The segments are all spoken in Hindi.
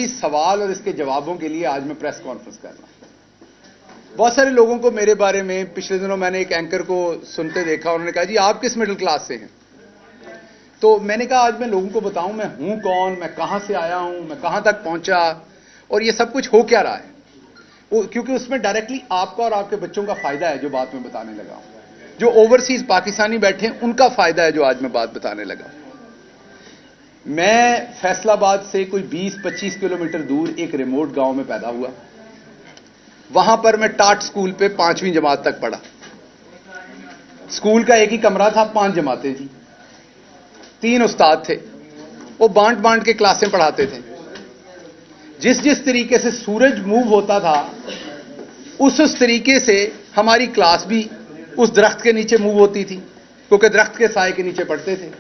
इसी सवाल और इसके जवाबों के लिए आज मैं प्रेस कॉन्फ्रेंस कर रहा हूं। बहुत सारे लोगों को मेरे बारे में पिछले दिनों मैंने एक एंकर को सुनते देखा, उन्होंने कहा जी आप किस मिडिल क्लास से हैं। तो मैंने कहा आज मैं लोगों को बताऊं मैं हूं कौन, मैं कहां से आया हूं, मैं कहां तक पहुंचा और ये सब कुछ हो क्या रहा है, क्योंकि उसमें डायरेक्टली आपका और आपके बच्चों का फायदा है जो बात मैं बताने लगा हूं। जो ओवरसीज पाकिस्तानी बैठे हैं उनका फायदा है जो आज मैं बात बताने लगा। मैं फैसलाबाद से कोई 20-25 किलोमीटर दूर एक रिमोट गांव में पैदा हुआ। वहां पर मैं टाट स्कूल पे 5वीं जमात तक पढ़ा। स्कूल का एक ही कमरा था, 5 जमातें थी, 3 उस्ताद थे, वो बांट बांट के क्लासें पढ़ाते थे। जिस तरीके से सूरज मूव होता था उस तरीके से हमारी क्लास भी उस दरख्त के नीचे मूव होती थी, क्योंकि दरख्त के साए के नीचे पढ़ते थे।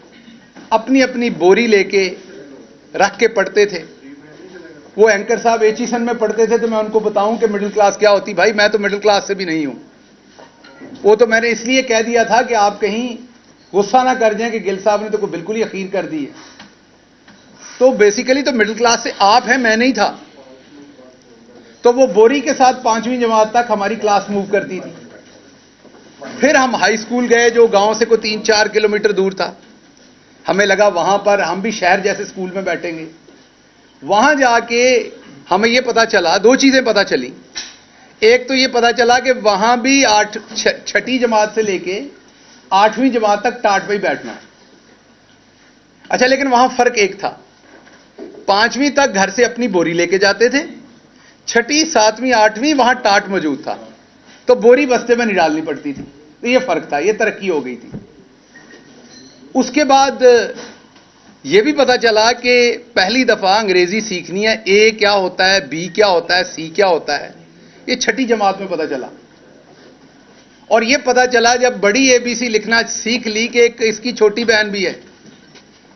अपनी अपनी बोरी लेके रख के पढ़ते थे। वो एंकर साहब एचीसन में पढ़ते थे, तो मैं उनको बताऊं कि मिडिल क्लास क्या होती। भाई मैं तो मिडिल क्लास से भी नहीं हूं। वो तो मैंने इसलिए कह दिया था कि आप कहीं गुस्सा ना कर जाएं कि गिल साहब ने तो को बिल्कुल ही अखीर कर दी है। तो बेसिकली तो मिडिल क्लास से आप हैं, मैं नहीं था। तो वो बोरी के साथ 5वीं जमात तक हमारी क्लास मूव करती थी। फिर हम हाई स्कूल गए जो गांव से कोई 3-4 किलोमीटर दूर था। हमें लगा वहां पर हम भी शहर जैसे स्कूल में बैठेंगे। वहां जाके हमें यह पता चला, 2 चीजें पता चली। एक तो यह पता चला कि वहां भी 6ठी जमात से लेके 8वीं जमात तक टाट पे ही बैठना है। अच्छा, लेकिन वहां फर्क एक था, 5वीं तक घर से अपनी बोरी लेके जाते थे, 6ठी 7वीं 8वीं वहां टाट मौजूद था, तो बोरी बस्ते में नहीं डालनी पड़ती थी। तो यह फर्क था, यह तरक्की हो गई थी। उसके बाद यह भी पता चला कि पहली दफा अंग्रेजी सीखनी है, ए क्या होता है, बी क्या होता है, सी क्या होता है, यह 6ठी जमात में पता चला। और यह पता चला जब बड़ी एबीसी लिखना सीख ली कि एक इसकी छोटी बहन भी है।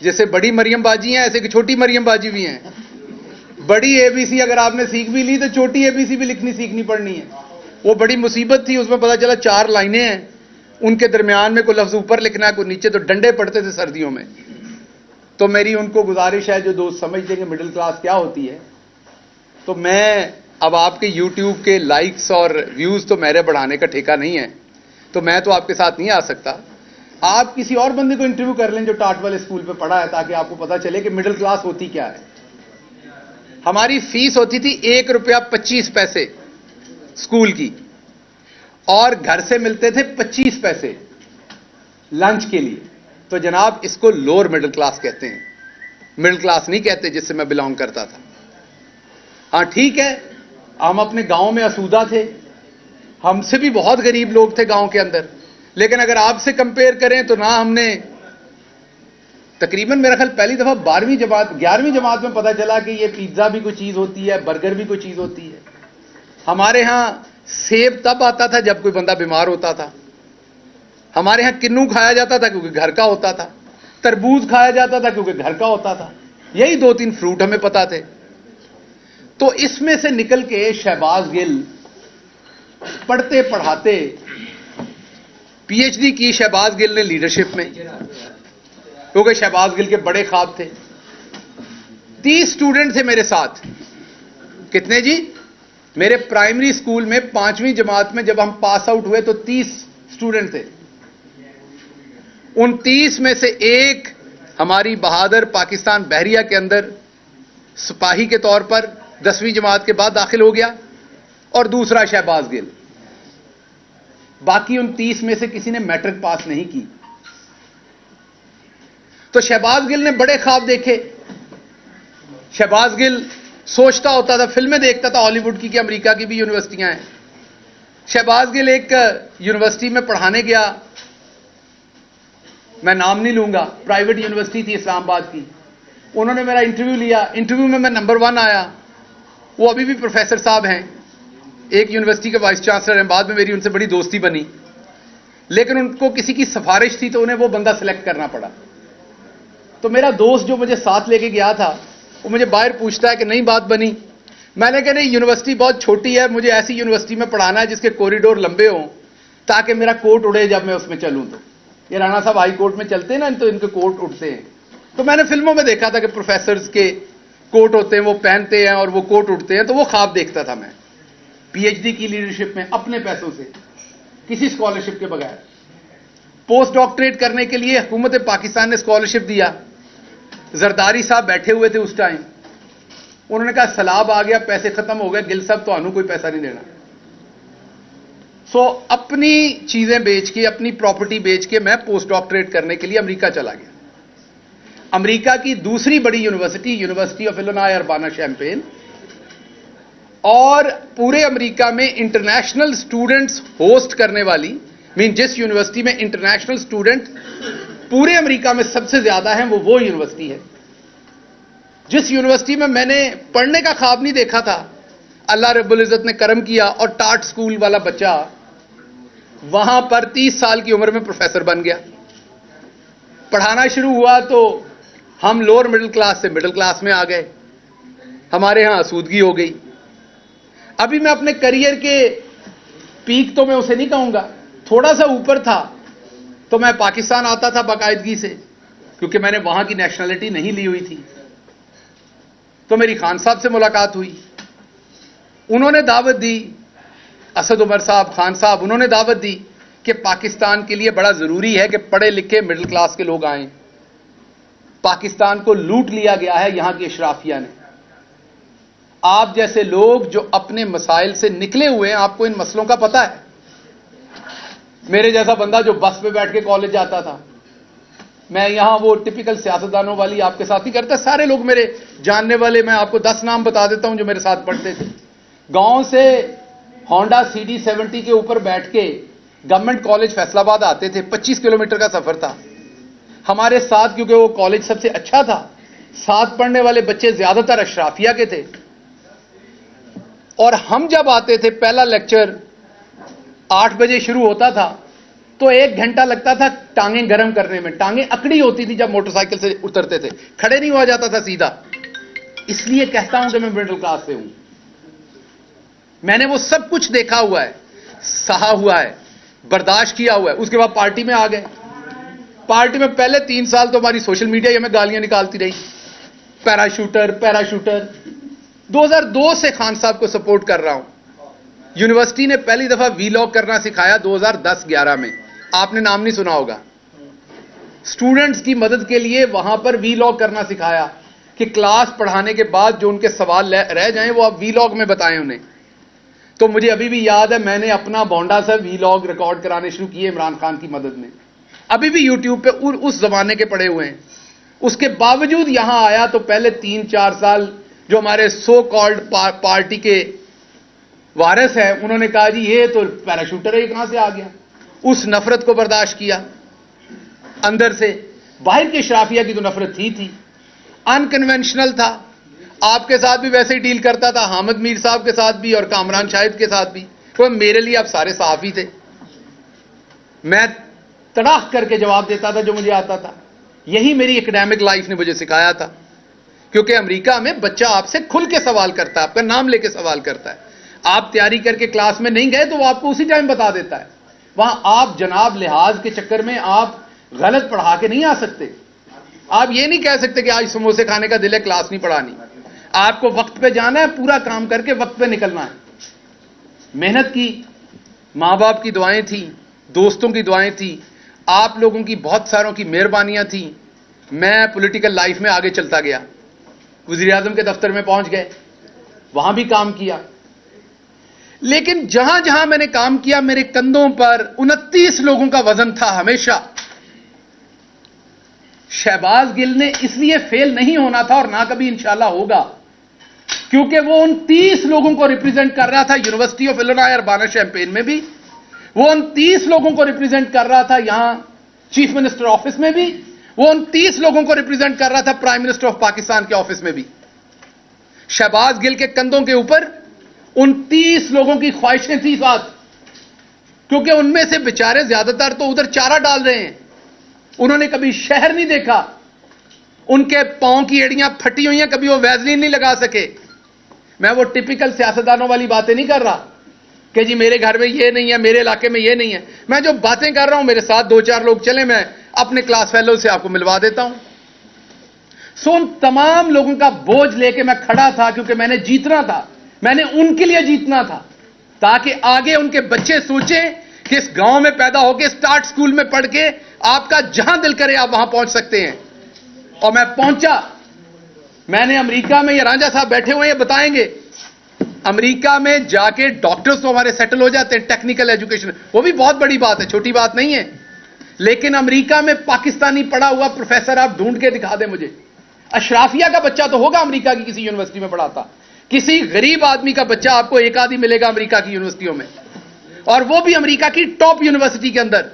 जैसे बड़ी मरियम बाजी है ऐसे कि छोटी मरियम बाजी भी है। बड़ी एबीसी अगर आपने सीख भी ली तो छोटी एबीसी भी लिखनी सीखनी पड़नी है। वो बड़ी मुसीबत थी। उसमें पता चला 4 लाइनें हैं, उनके दरमियान में कोई लफ्ज ऊपर लिखना है कोई नीचे, तो डंडे पड़ते थे सर्दियों में। तो मेरी उनको गुजारिश है, जो दोस्त समझते हैं कि मिडिल क्लास क्या होती है, तो मैं अब आपके यूट्यूब के लाइक्स और व्यूज तो मेरे बढ़ाने का ठेका नहीं है, तो मैं तो आपके साथ नहीं आ सकता। आप किसी और बंदे को इंटरव्यू कर लें जो टाट वाले स्कूल पे पढ़ा है, ताकि आपको पता चले कि मिडिल क्लास होती क्या है। हमारी फीस होती थी ₹1.25 स्कूल की, और घर से मिलते थे 25 पैसे लंच के लिए। तो जनाब इसको लोअर मिडिल क्लास कहते हैं, मिडिल क्लास नहीं कहते जिससे मैं बिलोंग करता था। हाँ ठीक है, हम अपने गांव में आसूदा थे, हमसे भी बहुत गरीब लोग थे गांव के अंदर, लेकिन अगर आपसे कंपेयर करें तो ना हमने तकरीबन मेरा ख्याल पहली दफा 11वीं जमात में पता चला कि ये पिज्जा भी कोई चीज होती है, बर्गर भी कोई चीज होती है। हमारे यहां सेब तब आता था जब कोई बंदा बीमार होता था। हमारे यहां किन्नू खाया जाता था क्योंकि घर का होता था, तरबूज खाया जाता था क्योंकि घर का होता था। यही 2-3 फ्रूट हमें पता थे। तो इसमें से निकल के शहबाज गिल पढ़ते पढ़ाते पीएचडी की शहबाज गिल ने लीडरशिप में, क्योंकि शहबाज गिल के बड़े ख्वाब थे। 30 स्टूडेंट थे मेरे साथ। कितने जी? मेरे प्राइमरी स्कूल में 5वीं जमात में जब हम पास आउट हुए तो 30 स्टूडेंट थे। उन 30 में से एक हमारी बहादुर पाकिस्तान बहरिया के अंदर सिपाही के तौर पर 10वीं जमात के बाद दाखिल हो गया, और दूसरा शहबाज गिल। बाकी उन 30 में से किसी ने मैट्रिक पास नहीं की। तो शहबाज गिल ने बड़े ख्वाब देखे। शहबाज गिल सोचता होता था, फिल्में देखता था हॉलीवुड की कि अमेरिका की भी यूनिवर्सिटियां हैं। शहबाज गिल एक यूनिवर्सिटी में पढ़ाने गया, मैं नाम नहीं लूंगा, प्राइवेट यूनिवर्सिटी थी इस्लामाबाद की। उन्होंने मेरा इंटरव्यू लिया, इंटरव्यू में मैं नंबर 1 आया। वो अभी भी प्रोफेसर साहब हैं, एक यूनिवर्सिटी के वाइस चांसलर हैं। बाद में मेरी उनसे बड़ी दोस्ती बनी, लेकिन उनको किसी की सिफारिश थी तो उन्हें वो बंदा सिलेक्ट करना पड़ा। तो मेरा दोस्त जो मुझे साथ लेके गया था वो मुझे बाहर पूछता है कि नहीं बात बनी। मैंने कहा नहीं, यूनिवर्सिटी बहुत छोटी है, मुझे ऐसी यूनिवर्सिटी में पढ़ाना है जिसके कॉरिडोर लंबे हों ताकि मेरा कोट उड़े जब मैं उसमें चलूं। तो ये राणा साहब हाई कोर्ट में चलते हैं ना, तो इनके कोट उड़ते हैं। तो मैंने फिल्मों में देखा था कि प्रोफेसर्स के कोट होते हैं वो पहनते हैं और वो कोट उड़ते हैं, तो वो ख्वाब देखता था मैं पीएचडी की लीडरशिप में अपने पैसों से, किसी स्कॉलरशिप के बगैर। पोस्ट डॉक्टरेट करने के लिए हुकूमत पाकिस्तान ने स्कॉलरशिप दिया। जरदारी साहब बैठे हुए थे उस टाइम, उन्होंने कहा सैलाब आ गया, पैसे खत्म हो गए, गिल साहब तो आनू कोई पैसा नहीं देना। सो अपनी चीजें बेच के, अपनी प्रॉपर्टी बेच के मैं पोस्ट डॉक्टरेट करने के लिए अमेरिका चला गया। अमेरिका की दूसरी बड़ी university, university of Illinois Urbana champagne, और पूरे अमेरिका में इंटरनेशनल स्टूडेंट्स होस्ट करने वाली, जिस यूनिवर्सिटी में इंटरनेशनल स्टूडेंट पूरे अमेरिका में सबसे ज्यादा हैं, वो यूनिवर्सिटी है। जिस यूनिवर्सिटी में मैंने पढ़ने का ख्वाब नहीं देखा था, अल्लाह रब्बुल इज्जत ने करम किया और टाट स्कूल वाला बच्चा वहां पर 30 साल की उम्र में प्रोफेसर बन गया। पढ़ाना शुरू हुआ तो हम लोअर मिडिल क्लास से मिडिल क्लास में आ गए, हमारे यहां आसूदगी हो गई। अभी मैं अपने करियर के पीक तो मैं उसे नहीं कहूंगा, थोड़ा सा ऊपर था, तो मैं पाकिस्तान आता था बाकायदगी से, क्योंकि मैंने वहां की नेशनलिटी नहीं ली हुई थी। तो मेरी खान साहब से मुलाकात हुई, उन्होंने दावत दी, असद उमर साहब, खान साहब, उन्होंने दावत दी कि पाकिस्तान के लिए बड़ा जरूरी है कि पढ़े लिखे मिडिल क्लास के लोग आएं। पाकिस्तान को लूट लिया गया है यहां की अशराफिया ने। आप जैसे लोग जो अपने मसाइल से निकले हुए हैं, आपको इन मसलों का पता है। मेरे जैसा बंदा जो बस पे बैठ के कॉलेज जाता था, मैं यहां वो टिपिकल सियासतदानों वाली आपके साथ नहीं करता, सारे लोग मेरे जानने वाले, मैं आपको 10 नाम बता देता हूं जो मेरे साथ पढ़ते थे। गांव से होंडा CD70 के ऊपर बैठ के गवर्नमेंट कॉलेज फैसलाबाद आते थे, 25 किलोमीटर का सफर था। हमारे साथ, क्योंकि वो कॉलेज सबसे अच्छा था, साथ पढ़ने वाले बच्चे ज्यादातर अशराफिया के थे। और हम जब आते थे, पहला लेक्चर 8 बजे शुरू होता था, तो 1 घंटा लगता था टांगें गर्म करने में। टांगें अकड़ी होती थी जब मोटरसाइकिल से उतरते थे, खड़े नहीं हुआ जाता था सीधा। इसलिए कहता हूं कि मैं मिडिल क्लास से हूं। मैंने वो सब कुछ देखा हुआ है, सहा हुआ है, बर्दाश्त किया हुआ है। उसके बाद पार्टी में आ गए। पार्टी में पहले 3 साल तो हमारी सोशल मीडिया हमें गालियां निकालती रही, पैराशूटर पैराशूटर। 2002 से खान साहब को सपोर्ट कर रहा हूं। यूनिवर्सिटी ने पहली दफा वीलॉग करना सिखाया 2010-11 में, आपने नाम नहीं सुना होगा। स्टूडेंट्स की मदद के लिए वहां पर वीलॉग करना सिखाया कि क्लास पढ़ाने के बाद जो उनके सवाल रह जाएं वो आप वीलॉग में बताएं उन्हें। तो मुझे अभी भी याद है, मैंने अपना बोंडा से वीलॉग रिकॉर्ड कराने शुरू किए इमरान खान की मदद में। अभी भी यूट्यूब पे उस जमाने के पड़े हुए हैं। उसके बावजूद यहां आया तो पहले 3-4 साल जो हमारे सो कॉल्ड पार्टी के वारिस है, उन्होंने कहा जी ये तो पैराशूटर है, ये कहां से आ गया। उस नफरत को बर्दाश्त किया अंदर से। बाहर की शराफिया की तो नफरत थी। अनकन्वेंशनल था, आपके साथ भी वैसे ही डील करता था, हामिद मीर साहब के साथ भी और कामरान शाहिद के साथ भी। तो मेरे लिए आप सारे सहाफी थे, मैं तड़ाक करके जवाब देता था जो मुझे आता था। यही मेरी एकेडमिक लाइफ ने मुझे सिखाया था, क्योंकि अमेरिका में बच्चा आपसे खुल के सवाल करता है, आपका नाम लेके सवाल करता है। आप तैयारी करके क्लास में नहीं गए तो वो आपको उसी टाइम बता देता है। वहां आप जनाब लिहाज के चक्कर में आप गलत पढ़ा के नहीं आ सकते। आप ये नहीं कह सकते कि आज समोसे खाने का दिल है, क्लास नहीं पढ़ानी। आपको वक्त पे जाना है, पूरा काम करके वक्त पे निकलना है। मेहनत की, मां बाप की दुआएं थी, दोस्तों की दुआएं थी, आप लोगों की बहुत सारों की मेहरबानियां थी। मैं पॉलिटिकल लाइफ में आगे चलता गया, वज़ीर आज़म के दफ्तर में पहुंच गए, वहां भी काम किया। लेकिन जहां जहां मैंने काम किया, मेरे कंधों पर 29 लोगों का वजन था हमेशा। शहबाज गिल ने इसलिए फेल नहीं होना था और ना कभी इंशाल्लाह होगा, क्योंकि वो उन 30 लोगों को रिप्रेजेंट कर रहा था university of Illinois Urbana champagne में भी, वो उन 30 लोगों को रिप्रेजेंट कर रहा था यहां चीफ मिनिस्टर ऑफिस में भी, वो उन 30 लोगों को रिप्रेजेंट कर रहा था प्राइम मिनिस्टर ऑफ पाकिस्तान के ऑफिस में भी। शहबाज गिल के कंधों के ऊपर उन 30 लोगों की ख्वाहिशें थी साथ, क्योंकि उनमें से बेचारे ज्यादातर तो उधर चारा डाल रहे हैं, उन्होंने कभी शहर नहीं देखा, उनके पांव की एड़ियां फटी हुई हैं, कभी वो वैसलीन नहीं लगा सके। मैं वो टिपिकल सियासतदानों वाली बातें नहीं कर रहा कि जी मेरे घर में ये नहीं है, मेरे इलाके में ये नहीं है। मैं जो बातें कर रहा हूं, मेरे साथ 2-4 लोग चले, मैं अपने क्लास फेलो से आपको मिलवा देता हूं। सो उन तमाम लोगों का बोझ लेके मैं खड़ा था, क्योंकि मैंने जीतना था, मैंने उनके लिए जीतना था, ताकि आगे उनके बच्चे सोचें कि इस गांव में पैदा होकर स्टार्ट स्कूल में पढ़ के आपका जहां दिल करे आप वहां पहुंच सकते हैं। और मैं पहुंचा। मैंने अमेरिका में, ये रांझा साहब बैठे हुए हैं, ये बताएंगे, अमेरिका में जाके डॉक्टर्स तो हमारे सेटल हो जाते हैं, टेक्निकल एजुकेशन, वो भी बहुत बड़ी बात है, छोटी बात नहीं है। लेकिन अमेरिका में पाकिस्तानी पढ़ा हुआ प्रोफेसर आप ढूंढ के दिखा दें मुझे। अशराफिया का बच्चा तो होगा अमेरिका की किसी यूनिवर्सिटी में पढ़ाता, किसी गरीब आदमी का बच्चा आपको एक आदमी मिलेगा अमेरिका की यूनिवर्सिटियों में, और वो भी अमेरिका की टॉप यूनिवर्सिटी के अंदर।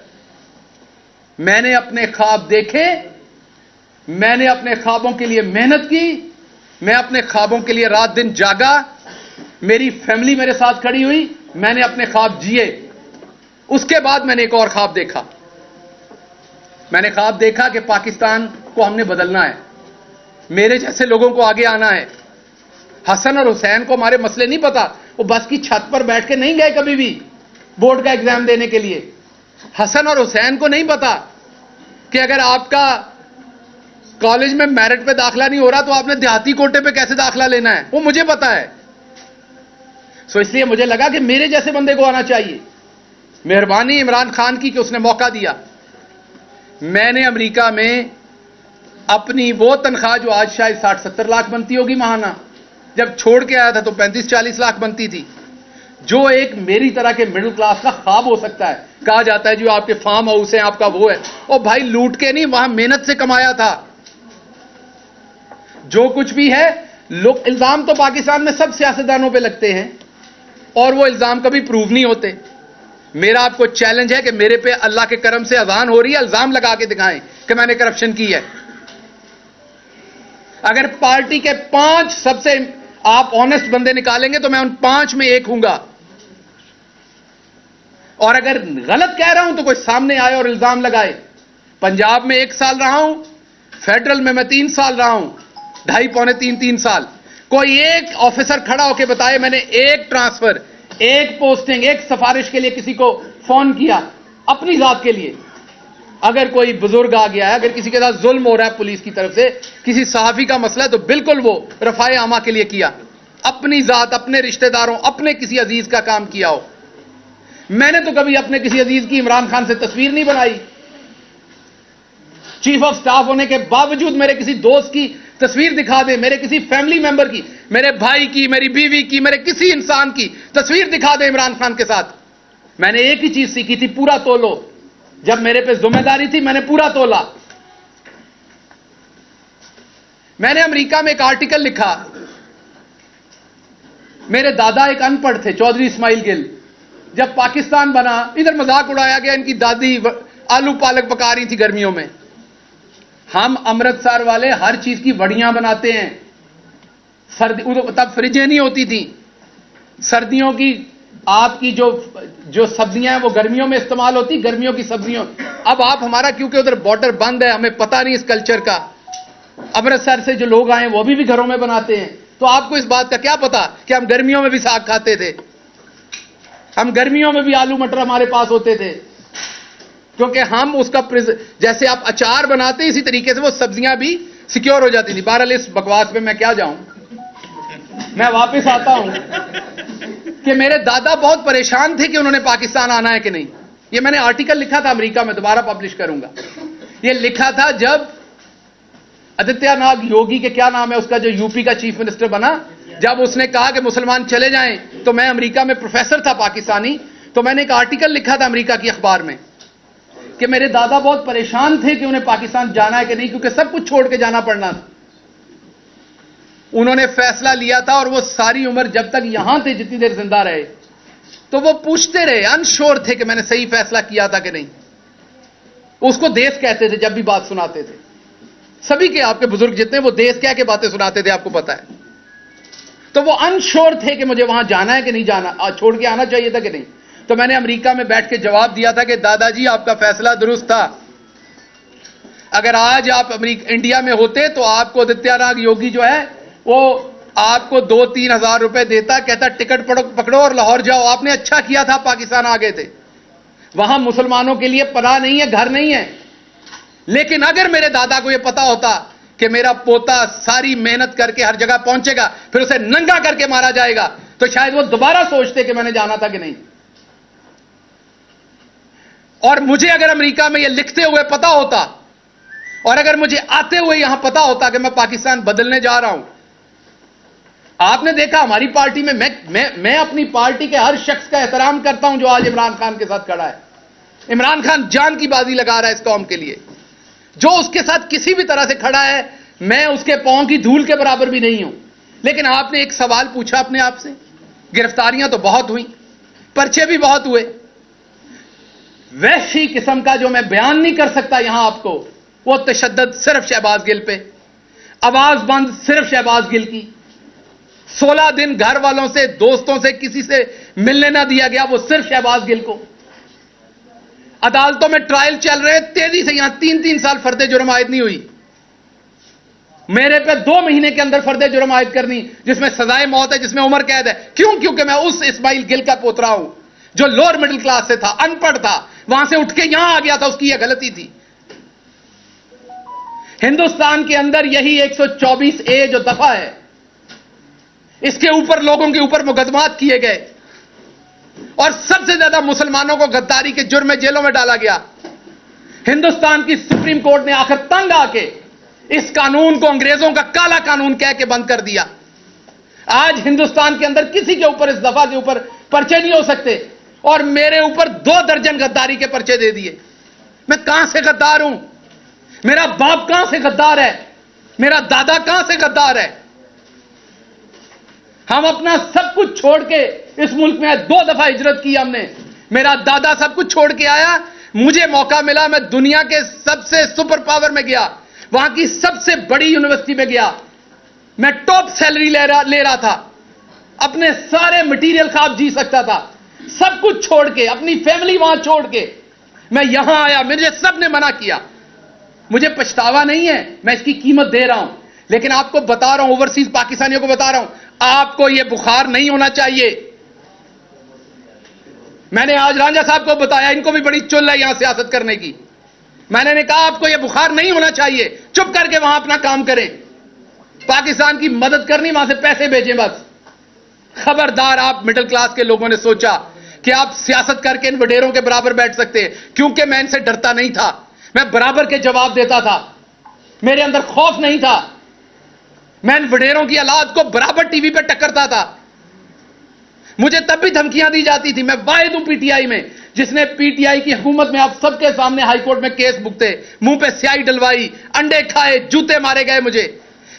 मैंने अपने ख्वाब देखे, मैंने अपने ख्वाबों के लिए मेहनत की, मैं अपने ख्वाबों के लिए रात दिन जागा, मेरी फैमिली मेरे साथ खड़ी हुई, मैंने अपने ख्वाब जिए। उसके बाद मैंने एक और ख्वाब देखा। मैंने ख्वाब देखा कि पाकिस्तान को हमने बदलना है, मेरे जैसे लोगों को आगे आना है। हसन और हुसैन को हमारे मसले नहीं पता, वो बस की छत पर बैठ के नहीं गए कभी भी बोर्ड का एग्जाम देने के लिए। हसन और हुसैन को नहीं पता कि अगर आपका कॉलेज में मेरिट पे दाखिला नहीं हो रहा तो आपने देहाती कोटे पे कैसे दाखिला लेना है, वो मुझे पता है। सो इसलिए मुझे लगा कि मेरे जैसे बंदे को आना चाहिए। मेहरबानी इमरान खान की कि उसने मौका दिया। मैंने अमेरिका में अपनी वो तनख्वाह जो आज शायद 60-70 लाख बनती होगी महाना, जब छोड़ के आया था तो 35-40 लाख बनती थी, जो एक मेरी तरह के मिडिल क्लास का ख्वाब हो सकता है। कहा जाता है जो आपके फार्म हाउस है आपका वो है, और भाई लूट के नहीं, वहां मेहनत से कमाया था। जो कुछ भी है, लोग इल्जाम तो पाकिस्तान में सब सियासतदानों पे लगते हैं और वो इल्जाम कभी प्रूव नहीं होते। मेरा आपको चैलेंज है कि मेरे पे अल्लाह के करम से अजान हो रही है, इल्जाम लगा के दिखाएं कि मैंने करप्शन की है। अगर पार्टी के 5 सबसे आप ऑनेस्ट बंदे निकालेंगे तो मैं उन 5 में एक हूंगा, और अगर गलत कह रहा हूं तो कोई सामने आए और इल्जाम लगाए। पंजाब में 1 साल रहा हूं, फेडरल में मैं 3 साल रहा हूं, 2.5-3 साल। कोई एक ऑफिसर खड़ा होकर बताए मैंने एक ट्रांसफर, एक पोस्टिंग, एक सिफारिश के लिए किसी को फोन किया अपनी जात के लिए। अगर कोई बुजुर्ग आ गया है, अगर किसी के साथ जुल्म हो रहा है पुलिस की तरफ से, किसी सहाफी का मसला है, तो बिल्कुल वो रफाए आमा के लिए किया, अपनी जात, अपने रिश्तेदारों, अपने किसी अजीज का काम किया हो। मैंने तो कभी अपने किसी अजीज की इमरान खान से तस्वीर नहीं बनाई। चीफ ऑफ स्टाफ होने के बावजूद मेरे किसी दोस्त की तस्वीर दिखा दे, मेरे किसी फैमिली मेंबर की, मेरे भाई की, मेरी बीवी की, मेरे किसी इंसान की तस्वीर दिखा दे इमरान खान के साथ। मैंने एक ही चीज सीखी थी, पूरा तोलो। जब मेरे पे जिम्मेदारी थी मैंने पूरा तोला। मैंने अमेरिका में एक आर्टिकल लिखा। मेरे दादा एक अनपढ़ थे, चौधरी इस्माइल गिल। जब पाकिस्तान बना, इधर मजाक उड़ाया गया, इनकी दादी आलू पालक पका रही थी गर्मियों में। हम अमृतसर वाले हर चीज की वड़ियां बनाते हैं। सर्दी तब फ्रिजें नहीं होती थी, सर्दियों की आपकी जो सब्जियां हैं वो गर्मियों में इस्तेमाल होती, गर्मियों की सब्जियों। अब आप हमारा, क्योंकि उधर बॉर्डर बंद है, हमें पता नहीं इस कल्चर का। अमृतसर से जो लोग आए वो भी घरों में बनाते हैं, तो आपको इस बात का क्या पता कि हम गर्मियों में भी साग खाते थे, हम गर्मियों में भी आलू मटर हमारे पास होते थे, क्योंकि हम उसका जैसे आप अचार बनाते हैं इसी तरीके से वो सब्जियां भी सिक्योर हो जाती थी। बहरहाल इस बकवास पे मैं क्या जाऊं, मैं वापस आता हूं कि मेरे दादा बहुत परेशान थे कि उन्होंने पाकिस्तान आना है कि नहीं। ये मैंने आर्टिकल लिखा था अमेरिका में, दोबारा पब्लिश करूंगा। ये लिखा था जब आदित्यनाथ योगी के, क्या नाम है उसका, जो यूपी का चीफ मिनिस्टर बना, जब उसने कहा कि मुसलमान चले जाएं, तो मैं अमेरिका में प्रोफेसर था पाकिस्तानी, तो मैंने एक आर्टिकल लिखा था अमेरिका की अखबार में कि मेरे दादा बहुत परेशान थे कि उन्हें पाकिस्तान जाना है कि नहीं, क्योंकि सब कुछ छोड़ के जाना पड़ना था। उन्होंने फैसला लिया था और वो सारी उम्र जब तक यहां थे, जितनी देर जिंदा रहे, तो वो पूछते रहे, अनश्योर थे कि मैंने सही फैसला किया था कि नहीं। उसको देश कहते थे जब भी बात सुनाते थे। सभी के आपके बुजुर्ग जितने, वो देश कह के बातें सुनाते थे, आपको पता है। तो वो अनश्योर थे कि मुझे वहां जाना है कि नहीं जाना, छोड़ के आना चाहिए था कि नहीं। तो मैंने अमेरिका में बैठ के जवाब दिया था कि दादाजी आपका फैसला दुरुस्त था। अगर आज आप इंडिया में होते तो आपको आदित्यनाथ योगी जो है वो आपको 2-3 हजार रुपए देता, कहता टिकट पकड़ो और लाहौर जाओ। आपने अच्छा किया था, पाकिस्तान आ गए थे। वहां मुसलमानों के लिए पनाह नहीं है, घर नहीं है। लेकिन अगर मेरे दादा को यह पता होता कि मेरा पोता सारी मेहनत करके हर जगह पहुंचेगा, फिर उसे नंगा करके मारा जाएगा, तो शायद वो दोबारा सोचते कि मैंने जाना था कि नहीं। और मुझे अगर अमेरिका में यह लिखते हुए पता होता और अगर मुझे आते हुए यहां पता होता कि मैं पाकिस्तान बदलने जा रहा हूं। आपने देखा हमारी पार्टी में मैं अपनी पार्टी के हर शख्स का एहतराम करता हूं जो आज इमरान खान के साथ खड़ा है। इमरान खान जान की बाजी लगा रहा है इस कौम के लिए। जो उसके साथ किसी भी तरह से खड़ा है, मैं उसके पांव की धूल के बराबर भी नहीं हूं। लेकिन आपने एक सवाल पूछा अपने आप से, गिरफ्तारियां तो बहुत हुई, पर्चे भी बहुत हुए। वैसी किस्म का जो मैं बयान नहीं कर सकता यहां आपको, वो तशद्दुद सिर्फ शहबाज गिल पे, आवाज बंद सिर्फ शहबाज गिल की, 16 दिन घर वालों से, दोस्तों से, किसी से मिलने ना दिया गया, वो सिर्फ शहबाज गिल को। अदालतों में ट्रायल चल रहे, तेजी से यहां 3-3 साल फर्दे जुर्म आयद नहीं हुई। मेरे पे 2 महीने के अंदर फर्दे जुर्म आयद करनी, जिसमें सजाए मौत है, जिसमें उम्र कैद है। क्यों? क्योंकि मैं उस इस्माइल गिल का पोतरा हूं जो लोअर मिडिल क्लास से था, अनपढ़ था, वहां से उठ के यहां आ गया था। उसकी यह गलती थी। हिंदुस्तान के अंदर यही 124A जो दफा है, इसके ऊपर लोगों के ऊपर मुकदमात किए गए और सबसे ज्यादा मुसलमानों को गद्दारी के जुर्म में जेलों में डाला गया। हिंदुस्तान की सुप्रीम कोर्ट ने आखिर तंग आके इस कानून को अंग्रेजों का काला कानून कह के बंद कर दिया। आज हिंदुस्तान के अंदर किसी के ऊपर, इस दफा के ऊपर पर्चे नहीं हो सकते। और मेरे ऊपर 2 दर्जन गद्दारी के पर्चे दे दिए। मैं कहां से गद्दार हूं? मेरा बाप कहां से गद्दार है? मेरा दादा कहां से गद्दार है? हम अपना सब कुछ छोड़ के इस मुल्क में 2 दफा हिजरत की हमने। मेरा दादा सब कुछ छोड़ के आया, मुझे मौका मिला, मैं दुनिया के सबसे सुपर पावर में गया, वहां की सबसे बड़ी यूनिवर्सिटी में गया, मैं टॉप सैलरी ले रहा था, अपने सारे मटेरियल ख्वाब जी सकता था। सब कुछ छोड़ के, अपनी फैमिली वहां छोड़ के मैं यहां आया। मुझे सबने मना किया, मुझे पछतावा नहीं है, मैं इसकी कीमत दे रहा हूं। लेकिन आपको बता रहा हूं, ओवरसीज पाकिस्तानियों को बता रहा हूं, आपको यह बुखार नहीं होना चाहिए। मैंने आज रांझा साहब को बताया, इनको भी बड़ी चुल है यहां सियासत करने की। मैंने कहा आपको यह बुखार नहीं होना चाहिए, चुप करके वहां अपना काम करें, पाकिस्तान की मदद करनी, वहां से पैसे भेजें बस। खबरदार, आप मिडिल क्लास के लोगों ने सोचा कि आप सियासत करके इन वडेरों के बराबर बैठ सकते हैं। क्योंकि मैं इनसे डरता नहीं था, मैं बराबर के जवाब देता था, मेरे अंदर खौफ नहीं था। मैं इन वडेरों की औलाद को बराबर टीवी पे टक्करता था। मुझे तब भी धमकियां दी जाती थी। मैं वाहिद हूं पीटीआई में जिसने पीटीआई की हुकूमत में आप सबके सामने हाईकोर्ट में केस भुगते, मुंह पे स्याही डलवाई, अंडे खाए, जूते मारे गए मुझे।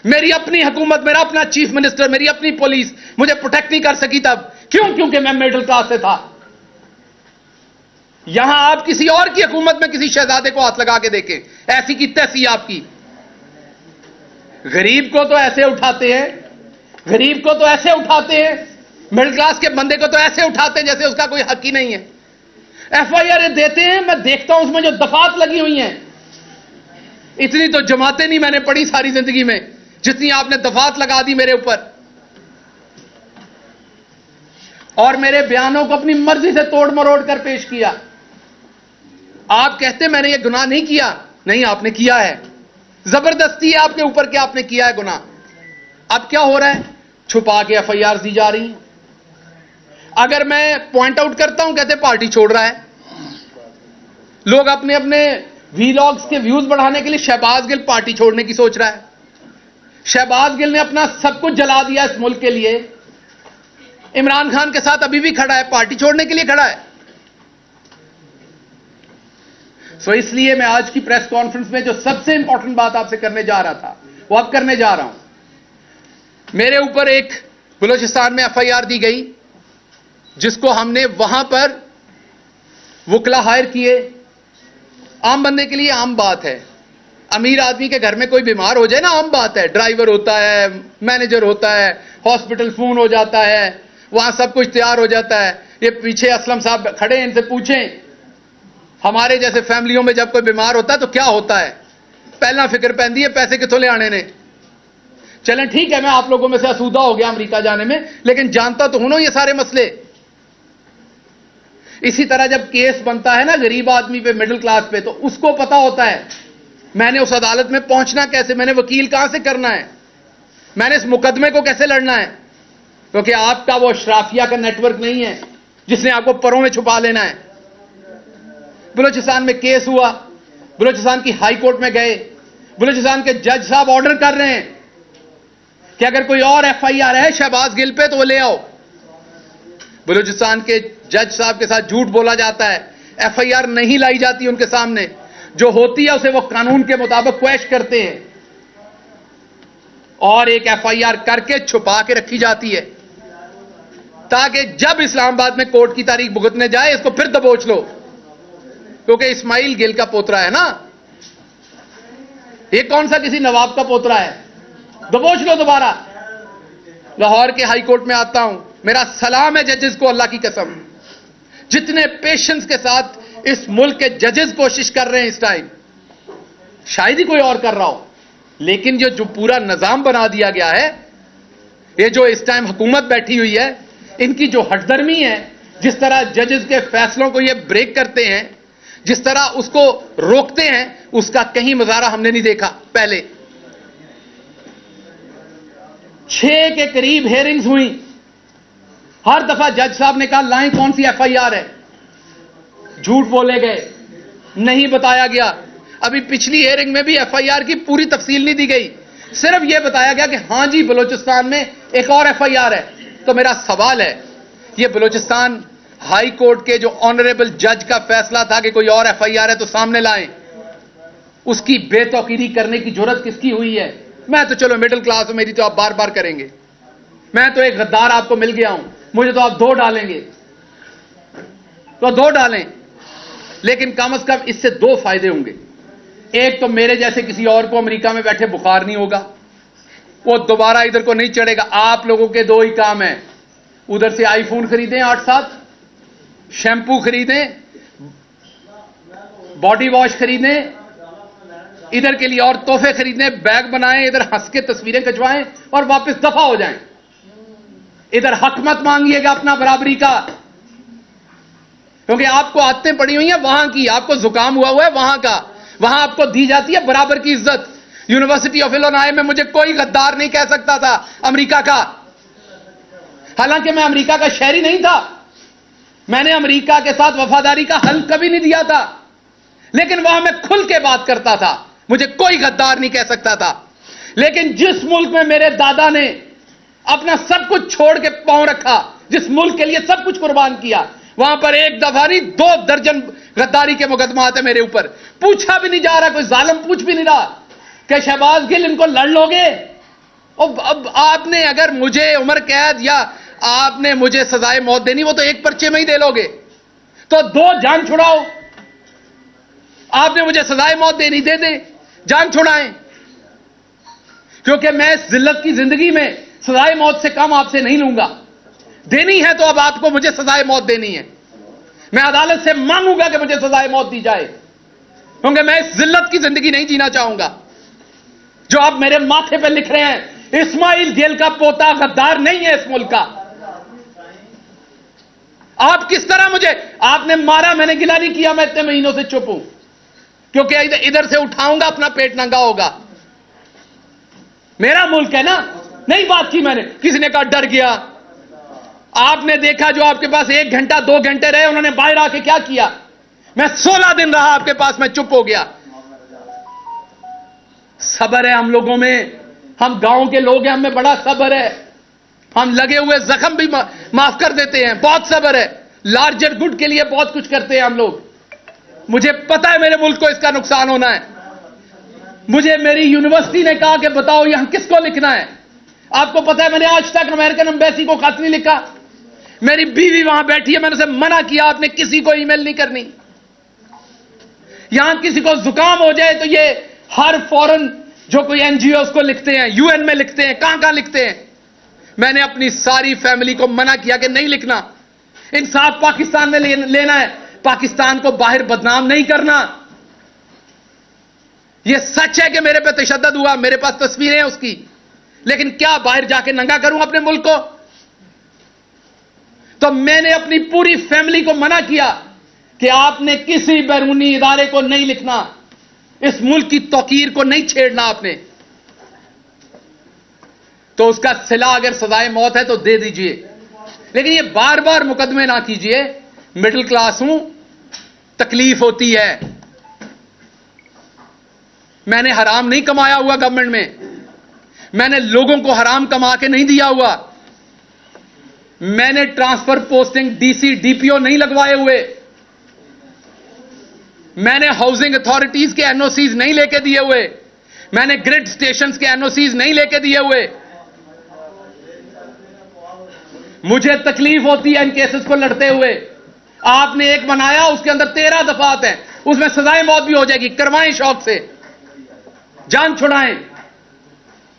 मेरी अपनी हुकूमत, मेरा अपना चीफ मिनिस्टर, मेरी अपनी पुलिस मुझे प्रोटेक्ट नहीं कर सकी तब। क्यों? क्योंकि मैं मिडिल क्लास से था। यहां आप किसी और की हुकूमत में किसी शहजादे को हाथ लगा के देखें, ऐसी की तैसी आपकी। गरीब को तो ऐसे उठाते हैं, गरीब को तो ऐसे उठाते हैं, मिडिल क्लास के बंदे को तो ऐसे उठाते हैं जैसे उसका कोई हक ही नहीं है। एफआईआर देते हैं, मैं देखता हूं उसमें जो दफात लगी हुई हैं, इतनी तो जमातें नहीं मैंने पढ़ी सारी जिंदगी में जितनी आपने दफात लगा दी मेरे ऊपर। और मेरे बयानों को अपनी मर्जी से तोड़ मरोड़ कर पेश किया। आप कहते मैंने ये गुनाह नहीं किया, नहीं आपने किया है। जबरदस्ती है आपके ऊपर कि आपने किया है गुनाह। अब क्या हो रहा है? छुपा के एफआईआर दी जा रही है। अगर मैं पॉइंट आउट करता हूं, कहते पार्टी छोड़ रहा है। लोग अपने अपने वीलॉग्स के व्यूज बढ़ाने के लिए शहबाज गिल पार्टी छोड़ने की सोच रहा है। शहबाज गिल ने अपना सब कुछ जला दिया इस मुल्क के लिए। इमरान खान के साथ अभी भी खड़ा है, पार्टी छोड़ने के लिए खड़ा है। सो इसलिए मैं आज की प्रेस कॉन्फ्रेंस में जो सबसे इंपॉर्टेंट बात आपसे करने जा रहा था, वो अब करने जा रहा हूं। मेरे ऊपर एक बलूचिस्तान में एफआईआर दी गई, जिसको हमने वहां पर वकला हायर किए। आम बंदे के लिए आम बात है, अमीर आदमी के घर में कोई बीमार हो जाए ना, आम बात है। ड्राइवर होता है, मैनेजर होता है, हॉस्पिटल फोन हो जाता है, वहां सब कुछ तैयार हो जाता है। ये पीछे असलम साहब खड़े हैं, इनसे पूछें हमारे जैसे फैमिलियों में जब कोई बीमार होता है तो क्या होता है? पहला फिक्र पैंदी है पैसे कितों ले आने ने। चलें ठीक है, मैं आप लोगों में से आसूदा हो गया अमेरिका जाने में, लेकिन जानता तो हूं ना ये सारे मसले। इसी तरह जब केस बनता है ना गरीब आदमी पे, मिडिल क्लास पे, तो उसको पता होता है मैंने उस अदालत में पहुंचना कैसे, मैंने वकील कहां से करना है, मैंने इस मुकदमे को कैसे लड़ना है, क्योंकि आपका वो अशराफिया का नेटवर्क नहीं है जिसने आपको परों में छुपा लेना है। बलूचिस्तान में केस हुआ, बलूचिस्तान की हाई कोर्ट में गए, बलूचिस्तान के जज साहब ऑर्डर कर रहे हैं कि अगर कोई और एफआईआर है शहबाज गिल पे तो वो ले आओ। बलूचिस्तान के जज साहब के साथ झूठ बोला जाता है, एफआईआर नहीं लाई जाती उनके सामने, जो होती है उसे वो कानून के मुताबिक क्वैश करते हैं और एक एफआईआर करके छुपा के रखी जाती है ताकि जब इस्लामाबाद में कोर्ट की तारीख भुगतने जाए इसको फिर दबोच लो, क्योंकि इस्माइल गिल का पोतरा है ना, ये कौन सा किसी नवाब का पोतरा है, दबोच लो दोबारा। लाहौर के हाई कोर्ट में आता हूं, मेरा सलाम है जजेस को, अल्लाह की कसम, जितने पेशेंस के साथ इस मुल्क के जजेस कोशिश कर रहे हैं इस टाइम, शायद ही कोई और कर रहा हो, लेकिन जो पूरा निजाम बना दिया गया है, ये जो इस टाइम हुकूमत बैठी हुई है, इनकी जो हटदर्मी है, जिस तरह जजेस के फैसलों को ये ब्रेक करते हैं, जिस तरह उसको रोकते हैं, उसका कहीं मुजाहरा हमने नहीं देखा पहले। 6 के करीब हेयरिंग्स हुई, हर दफा जज साहब ने कहा लाएं कौन सी एफआईआर है, झूठ बोले गए, नहीं बताया गया। अभी पिछली हेयरिंग में भी एफआईआर की पूरी तफसील नहीं दी गई, सिर्फ यह बताया गया कि हां जी बलूचिस्तान में एक और एफआईआर है। तो मेरा सवाल है, यह बलूचिस्तान हाई कोर्ट के जो ऑनरेबल जज का फैसला था कि कोई और एफआईआर है तो सामने लाएं, उसकी बेतौकीरी करने की जुर्रत किसकी हुई है? मैं तो चलो मिडिल क्लास हूं, मेरी तो आप बार बार करेंगे, मैं तो एक गद्दार आपको मिल गया हूं, मुझे तो आप 2 डालेंगे तो 2 डालें, लेकिन कम से कम इससे 2 फायदे होंगे। एक तो मेरे जैसे किसी और को अमेरिका में बैठे बुखार नहीं होगा, वो दोबारा इधर को नहीं चढ़ेगा। आप लोगों के 2 ही काम है, उधर से आईफोन खरीदें 8-7, शैंपू खरीदें, बॉडी वॉश खरीदें, इधर के लिए और तोहफे खरीदें, बैग बनाएं, इधर हंस के तस्वीरें खिंचवाएं और वापस दफा हो जाएं। इधर हक मत मांगिएगा अपना बराबरी का, क्योंकि आपको आदतें पड़ी हुई हैं वहां की, आपको जुकाम हुआ है वहां का, वहां आपको दी जाती है बराबर की इज्जत। यूनिवर्सिटी ऑफ इलिनॉय में मुझे कोई गद्दार नहीं कह सकता था अमेरिका का, हालांकि मैं अमेरिका का शहरी नहीं था, मैंने अमेरिका के साथ वफादारी का हल कभी नहीं दिया था, लेकिन वहां मैं खुल के बात करता था, मुझे कोई गद्दार नहीं कह सकता था। लेकिन जिस मुल्क में मेरे दादा ने अपना सब कुछ छोड़ के पांव रखा, जिस मुल्क के लिए सब कुछ कुर्बान किया, वहां पर एक दफा नहीं 2 दर्जन गद्दारी के मुकदमात है मेरे ऊपर। पूछा भी नहीं जा रहा, कोई जालिम पूछ भी नहीं रहा कि शहबाज गिल इनको लड़ लोगे। अब आपने अगर मुझे उम्र कैद या आपने मुझे सजाए मौत देनी, वो तो एक पर्चे में ही दे लोगे, तो 2 जान छुड़ाओ। आपने मुझे सजाए मौत देनी, दे दे, जान छुड़ाएं, क्योंकि मैं इस जिल्लत की जिंदगी में सजाए मौत से कम आपसे नहीं लूंगा। देनी है तो अब आपको मुझे सजाए मौत देनी है, मैं अदालत से मांगूंगा कि मुझे सजाए मौत दी जाए, क्योंकि मैं इस जिल्लत की जिंदगी नहीं जीना चाहूंगा। जो आप मेरे माथे पे लिख रहे हैं, इस्माइल गिल का पोता गद्दार नहीं है इस मुल्क का। आप किस तरह मुझे आपने मारा, मैंने गिला नहीं किया, मैं इतने महीनों से चुप हूं, क्योंकि इधर से उठाऊंगा अपना पेट नंगा होगा। मेरा मुल्क है ना, नहीं बात की मैंने, किसी ने कहा डर गया। आपने देखा जो आपके पास 1 घंटा 2 घंटे रहे, उन्होंने बाहर आके क्या किया? मैं 16 दिन रहा आपके पास, मैं चुप हो गया। सब्र है हम लोगों में, हम गांव के लोग हैं, हमें बड़ा सब्र है, हम लगे हुए जख्म भी माफ कर देते हैं, बहुत सब्र है, लार्जर गुड के लिए बहुत कुछ करते हैं हम लोग। मुझे पता है मेरे मुल्क को इसका नुकसान होना है। मुझे मेरी यूनिवर्सिटी ने कहा कि बताओ यहां किसको लिखना है। आपको पता है मैंने आज तक अमेरिकन एम्बेसी को खत नहीं लिखा। मेरी बीवी वहां बैठी है, मैंने उसे मना किया आपने किसी को ईमेल नहीं करनी। यहां किसी को जुकाम हो जाए तो ये हर फॉरेन जो कोई एनजीओ को लिखते हैं, यूएन में लिखते हैं, कहां लिखते हैं। मैंने अपनी सारी फैमिली को मना किया कि नहीं लिखना, इंसाफ पाकिस्तान में लेना है, पाकिस्तान को बाहर बदनाम नहीं करना। यह सच है कि मेरे पे तशद्दुद हुआ, मेरे पास तस्वीरें हैं उसकी, लेकिन क्या बाहर जाके नंगा करूं अपने मुल्क को? तो मैंने अपनी पूरी फैमिली को मना किया कि आपने किसी बैरूनी इदारे को नहीं लिखना। इस मुल्क की तौकीर को नहीं छेड़ना आपने, तो उसका सिला अगर सजाए मौत है तो दे दीजिए, लेकिन ये बार बार मुकदमे ना कीजिए। मिडिल क्लास हूं, तकलीफ होती है। मैंने हराम नहीं कमाया हुआ गवर्नमेंट में, मैंने लोगों को हराम कमा के नहीं दिया हुआ, मैंने ट्रांसफर पोस्टिंग डीसी डीपीओ नहीं लगवाए हुए, मैंने हाउसिंग अथॉरिटीज के एनओसीज नहीं लेके दिए हुए, मैंने ग्रिड स्टेशंस के एनओसीज नहीं लेके दिए हुए। मुझे तकलीफ होती है इन केसेस को लड़ते हुए। आपने एक बनाया, उसके अंदर 13 दफात हैं, उसमें सजाए मौत भी हो जाएगी। करवाएं, शौक से जान छुड़ाएं,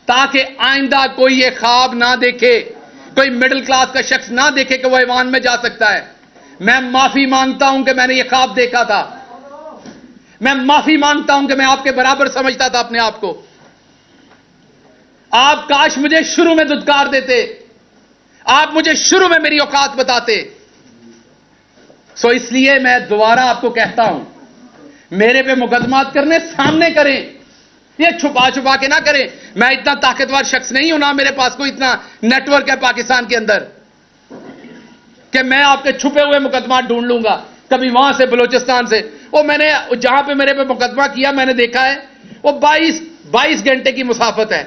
ताकि आइंदा कोई ये ख्वाब ना देखे, कोई मिडिल क्लास का शख्स ना देखे कि वह ईवान में जा सकता है। मैं माफी मांगता हूं कि मैंने ये ख्वाब देखा था, मैं माफी मांगता हूं कि मैं आपके बराबर समझता था अपने आप को। आप काश मुझे शुरू में दुत्कार देते, आप मुझे शुरू में मेरी औकात बताते। सो इसलिए मैं दोबारा आपको कहता हूं, मेरे पे मुकदमात करने सामने करें, ये छुपा छुपा के ना करें। मैं इतना ताकतवर शख्स नहीं हूं, ना मेरे पास कोई इतना नेटवर्क है पाकिस्तान के अंदर कि मैं आपके छुपे हुए मुकदमा ढूंढ लूंगा, कभी वहां से बलोचिस्तान से। वो मैंने जहां पे मेरे पे मुकदमा किया, मैंने देखा है वो 22 घंटे की मुसाफत है।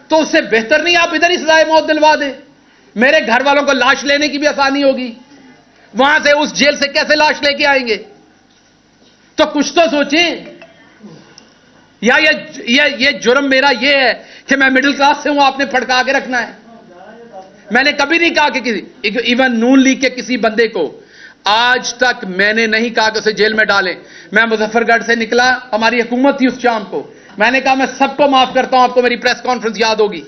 तो उससे बेहतर नहीं आप इधर ही सजाए मौत दिलवा दें। मेरे घर वालों को लाश लेने की भी आसानी होगी, वहां से उस जेल से कैसे लाश लेके आएंगे? तो कुछ तो सोचें। या ये जुर्म मेरा ये है कि मैं मिडिल क्लास से हूं, आपने फड़का के रखना है। मैंने कभी नहीं कहा कि किसी, इवन नून लीग के किसी बंदे को आज तक मैंने नहीं कहा कि उसे जेल में डालें। मैं मुजफ्फरगढ़ से निकला, हमारी हुकूमत थी उस शाम को, मैंने कहा मैं सबको माफ करता हूं। आपको मेरी प्रेस कॉन्फ्रेंस याद होगी,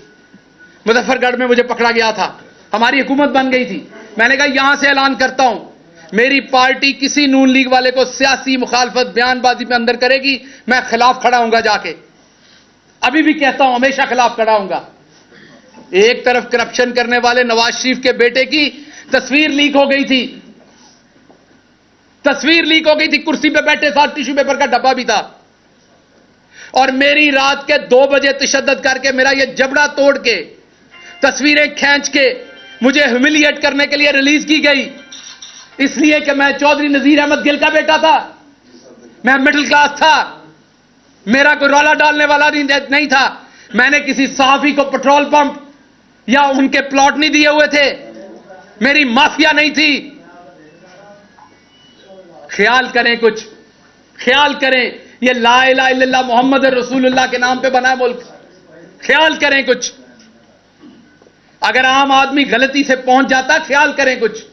मुजफ्फरगढ़ में मुझे पकड़ा गया था, हमारी हुकूमत बन गई थी। मैंने कहा यहां से ऐलान करता हूं, मेरी पार्टी किसी नून लीग वाले को सियासी मुखालफत बयानबाजी पे अंदर करेगी, मैं खिलाफ खड़ा हूंगा जाके। अभी भी कहता हूं, हमेशा खिलाफ खड़ा हूंगा। एक तरफ करप्शन करने वाले नवाज शरीफ के बेटे की तस्वीर लीक हो गई थी, तस्वीर लीक हो गई थी, कुर्सी पे बैठे साथ टिश्यू पेपर का डब्बा भी था, और मेरी रात के 2 बजे तशद्दुद करके मेरा ये जबड़ा तोड़ के तस्वीरें खींच के मुझे ह्यूमिलिएट करने के लिए रिलीज की गई, इसलिए कि मैं चौधरी नजीर अहमद गिल का बेटा था, मैं मिडिल क्लास था, मेरा कोई रौला डालने वाला नहीं था। मैंने किसी सहाफी को पेट्रोल पंप या उनके प्लॉट नहीं दिए हुए थे, मेरी माफिया नहीं थी। ख्याल करें, कुछ ख्याल करें। ये ला इलाहा इल्लल्लाह मोहम्मद रसूलुल्लाह के नाम पे बना है मुल्क, ख्याल करें कुछ। अगर आम आदमी गलती से पहुंच जाता, ख्याल करें कुछ।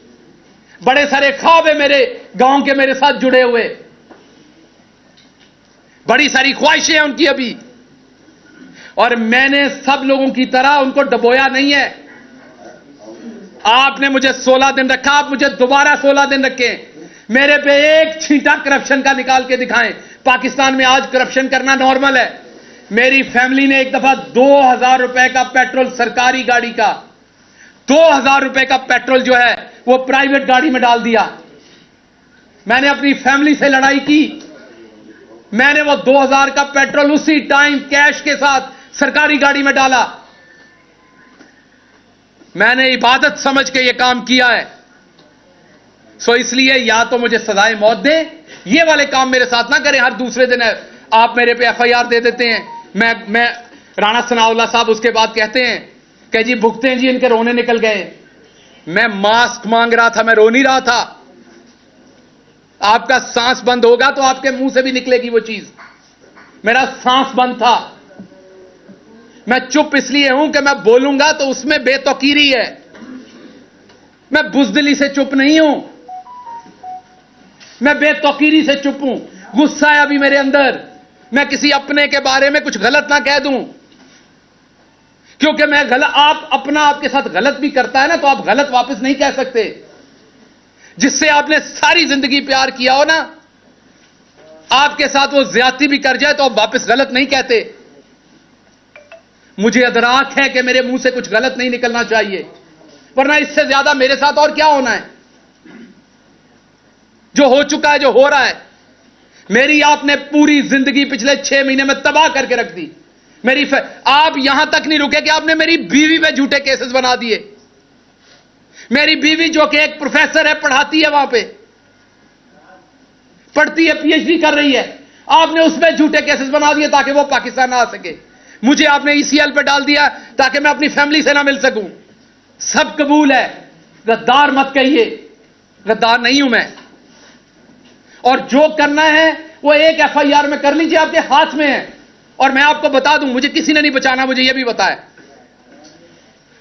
बड़े सारे ख्वाब है मेरे गांव के मेरे साथ जुड़े हुए, बड़ी सारी ख्वाहिशें हैं उनकी अभी, और मैंने सब लोगों की तरह उनको डबोया नहीं है। आपने मुझे 16 दिन रखा, आप मुझे दोबारा 16 दिन रखें, मेरे पे एक छींटा करप्शन का निकाल के दिखाएं। पाकिस्तान में आज करप्शन करना नॉर्मल है। मेरी फैमिली ने एक दफा 2000 रुपए का पेट्रोल, सरकारी गाड़ी का 2000 रुपए का पेट्रोल जो है वो प्राइवेट गाड़ी में डाल दिया। मैंने अपनी फैमिली से लड़ाई की, मैंने वो 2000 का पेट्रोल उसी टाइम कैश के साथ सरकारी गाड़ी में डाला। मैंने इबादत समझ के ये काम किया है। सो इसलिए या तो मुझे सजाए मौत दे, ये वाले काम मेरे साथ ना करें। हर दूसरे दिन है आप मेरे पे एफआईआर दे देते हैं। मैं राणा सनाउल्लाह साहब उसके बाद कहते हैं कि जी भुगते हैं जी, इनके रोने निकल गए। मैं मास्क मांग रहा था, मैं रो नहीं रहा था। आपका सांस बंद होगा तो आपके मुंह से भी निकलेगी वो चीज। मेरा सांस बंद था। मैं चुप इसलिए हूं कि मैं बोलूंगा तो उसमें बेतौकीरी है। मैं बुजदिली से चुप नहीं हूं, मैं बेतौकीरी से चुप हूं। गुस्सा है अभी मेरे अंदर, मैं किसी अपने के बारे में कुछ गलत ना कह दूं, क्योंकि मैं गलत, आप अपना आपके साथ गलत भी करता है ना, तो आप गलत वापस नहीं कह सकते। जिससे आपने सारी जिंदगी प्यार किया हो ना, आपके साथ वो ज्यादती भी कर जाए तो आप वापस गलत नहीं कहते। मुझे अदराक है कि मेरे मुंह से कुछ गलत नहीं निकलना चाहिए, वरना इससे ज्यादा मेरे साथ और क्या होना है। जो हो चुका है, जो हो रहा है, मेरी आपने पूरी जिंदगी पिछले 6 महीने में तबाह करके रख दी। आप यहां तक नहीं रुके कि आपने मेरी बीवी पे झूठे केसेस बना दिए। मेरी बीवी जो कि एक प्रोफेसर है, पढ़ाती है, वहां पे पढ़ती है, पीएचडी कर रही है, आपने उसमें झूठे केसेस बना दिए ताकि वो पाकिस्तान ना आ सके। मुझे आपने ईसीएल पे डाल दिया ताकि मैं अपनी फैमिली से ना मिल सकूं। सब कबूल है, गद्दार मत कहिए, गद्दार नहीं हूं मैं। और जो करना है वो एक एफआईआर में कर लीजिए, आपके हाथ में है। और मैं आपको बता दूं, मुझे किसी ने नहीं बचाना, मुझे यह भी बताया।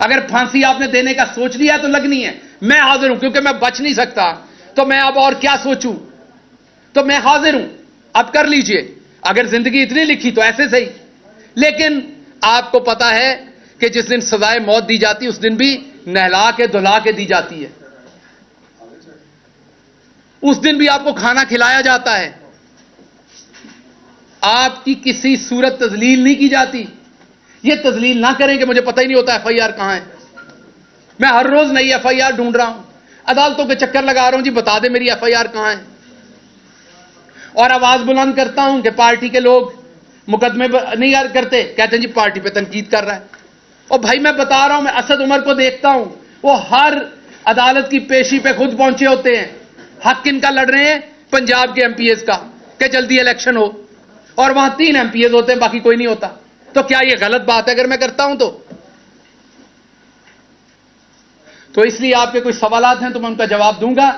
अगर फांसी आपने देने का सोच लिया तो लगनी है, मैं हाजिर हूं, क्योंकि मैं बच नहीं सकता। तो मैं अब और क्या सोचूं, तो मैं हाजिर हूं, अब कर लीजिए। अगर जिंदगी इतनी लिखी तो ऐसे सही। लेकिन आपको पता है कि जिस दिन सजाए मौत दी जाती है उस दिन भी नहला के धुला के दी जाती है। उस दिन भी आपको खाना खिलाया जाता है, आपकी किसी सूरत तजलील नहीं की जाती। ये तजलील ना करें कि मुझे पता ही नहीं होता एफआईआर कहां है। मैं हर रोज नई एफआईआर ढूंढ रहा हूं, अदालतों के चक्कर लगा रहा हूं, जी बता दे मेरी एफआईआर कहां है। और आवाज बुलंद करता हूं कि पार्टी के लोग मुकदमे नहीं करते, कहते हैं जी पार्टी पे तनकीद कर रहा है। और भाई मैं बता रहा हूं, मैं असद उमर को देखता हूं, वो हर अदालत की पेशी पे खुद पहुंचे होते हैं। हक किनका लड़ रहे हैं? पंजाब के एमपीएस का, कि जल्दी इलेक्शन हो। और वहां 3 एमपीएस होते हैं, बाकी कोई नहीं होता। तो क्या यह गलत बात है अगर मैं करता हूं तो इसलिए आपके कोई सवालात हैं तो मैं उनका जवाब दूंगा।